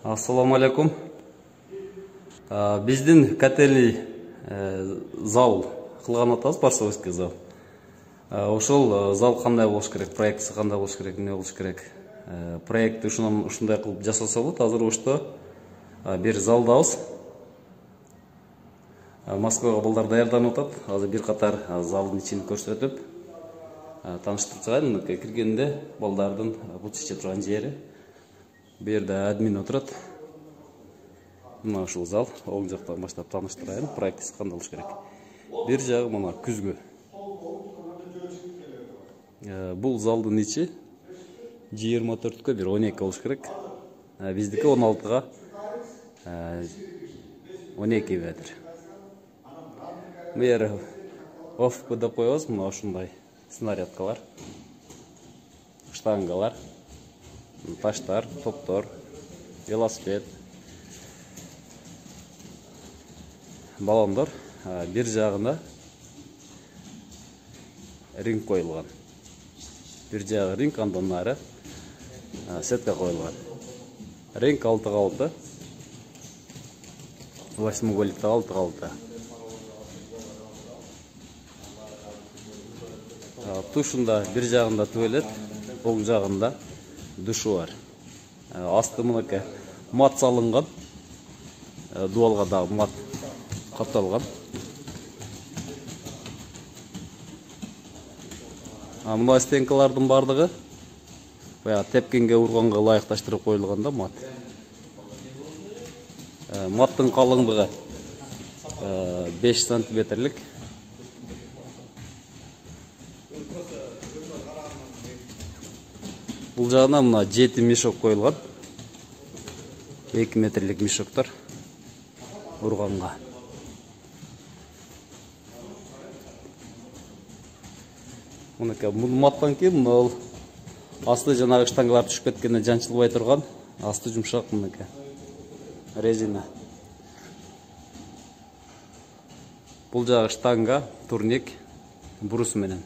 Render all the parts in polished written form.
Ассаламу алейкум. Биздин котельный зал кылган атабыз, Барсовский зал. Ошол зал кандай болуш керек, проектisi кандай болуш керек, эмне болуш керек. Проектти ушундай кылып жасаса болот. Азыр ошто бир залдабыз. Москвага балдар даярданып атат. Азыр бир катар залдын ичин көрсөтүп тааныштырып чыгайын. Киргенде балдардын бут чече турган жери. Бу жерде админ отурат. Мына ушул зал, оң жактан баштап тааныштырайын. Проектisi кандай болуш керек. Бир жагы мына күзгү. Бул залдын ичи 24-кө бир 12 болуш керек. Биздики 16-га 12 метр. Бу жер офф деп коебуз. Мына ушундай снарядкалар, штангалар, таштар, топтор, велосипед, баллондор. Бир жагында ринг коюлган. Бир жагы ринг, андан нары сетка коюлган. Ринг 6-6. 8-голикте 6-6. Тушунда бир жагында туалет, оң жагында душу бар. Асты мынакей мат салынган. Дуалга дагы мат капталган. Мына стенкалардын бардыгы баягы тепкенге урганга ылайыкташтырып коюлган да мат. Маттын калыңдыгы 5 сантиметрлик. Бул жагына мына 7 мешок коюлган. 2 метрлик мешоктор урганга. Мынакей маттан кийин мына асты жанагы штангалар түшүп кеткенде жанчылбай турган. Асты жумшак мынакей резина. Бул жагы штанга, турник, брус менен.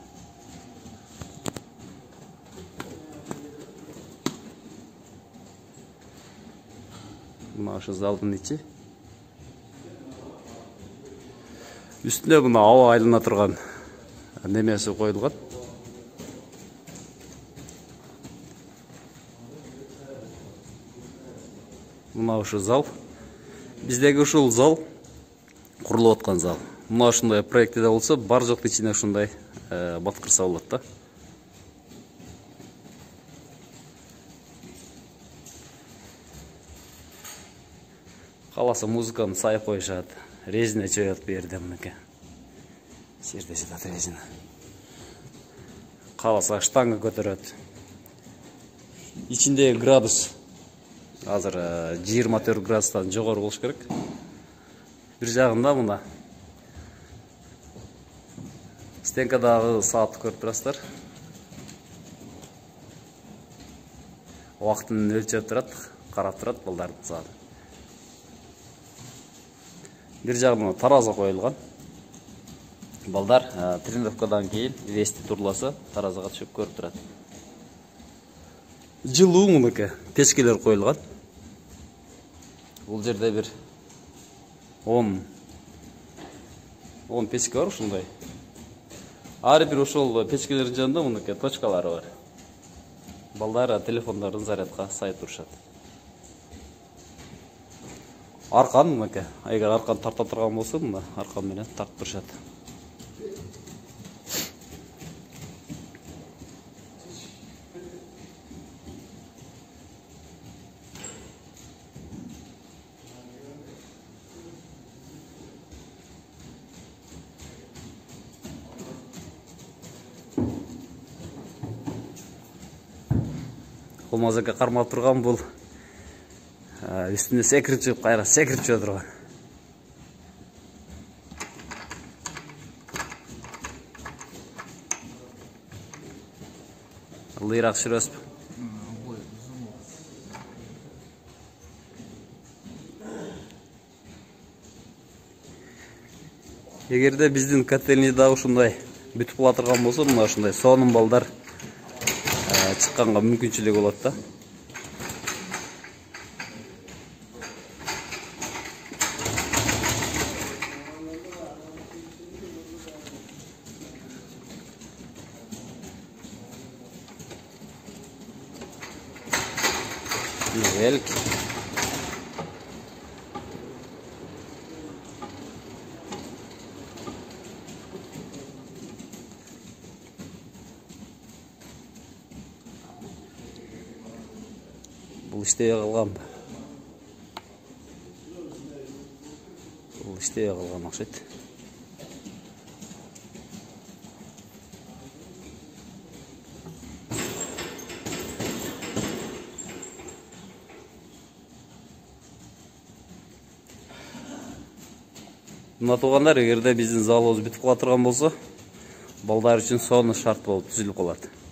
Мына ошо залдын ичи. Үстүнө мына аба айлана турган немеси коюлган. Мына ошо зал. Биздеги ушул зал курулуп аткан зал. Мына ушундай проектиде болсо, бар жокту ичине ушундай баткырса болот да. Каласа музыканы сайып коюшат. Резина чоёт бу жерде мынакей. Жерде жатат резина. Каласа штанга көтөрөт. Ичиндеги градус азыр 24 градустан жогору болуш керек. Бир жагында мына стенкадагы саатты көрүп турасыздар. Убактын өлчөп турат, карап турат балдардын саатын. Бир жагына тараза коюлган. Балдар тренировкадан кийин вести турласа, таразага түшүп көрүп турат. Жылуу мынакей печкелер коюлган. Бул жерде бир 10 печке бар ушундай. Ар бир ошол печкелердин жанында мынакей точкалары бар. Балдар телефондорун зарядка сайып турушат. Аркан мынакей. Эгер аркан тарта турган болсо, мына аркан менен тартып турушат. Колмазака кармап турган бул үстүнө секирип чыгып, кайра секирип чыга турган. Лыйрак сүрөсүп. Эгерде биздин котельный да ушундай бүтүп кала турган болсо, мына ушундай сонун балдар чыкканга мүмкүнчүлүгү болот да. Güzel. Бұл іштей қалған ба? Бұл іштей қалған ақшет. Мына туғандар, егерде біздің залыбыз бүтіп қала тұрған болса, балдар үшін соны шарт болып түзіліп қалады.